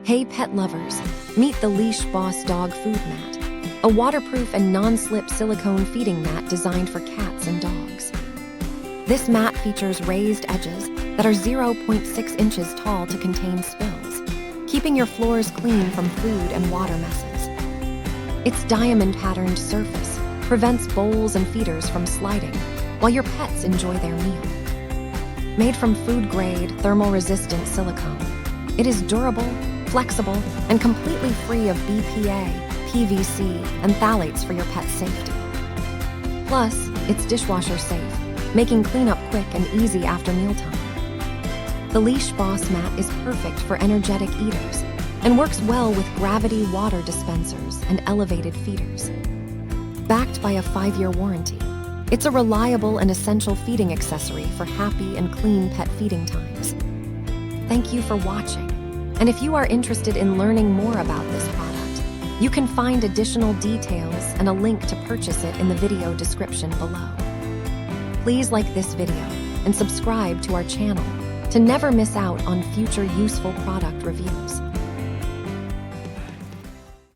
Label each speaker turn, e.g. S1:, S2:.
S1: Hey pet lovers, meet the Leash Boss Dog Food Mat, a waterproof and non-slip silicone feeding mat designed for cats and dogs. This mat features raised edges that are 0.6 inches tall to contain spills, keeping your floors clean from food and water messes. Its diamond-patterned surface prevents bowls and feeders from sliding while your pets enjoy their meal. Made from food-grade, thermal-resistant silicone, it is durable, flexible, and completely free of BPA, PVC, and phthalates for your pet's safety. Plus, it's dishwasher safe, making cleanup quick and easy after mealtime. The Leash Boss Mat is perfect for energetic eaters and works well with gravity water dispensers and elevated feeders. Backed by a 5-year warranty, it's a reliable and essential feeding accessory for happy and clean pet feeding times. Thank you for watching. And if you are interested in learning more about this product, you can find additional details and a link to purchase it in the video description below. Please like this video and subscribe to our channel to never miss out on future useful product reviews.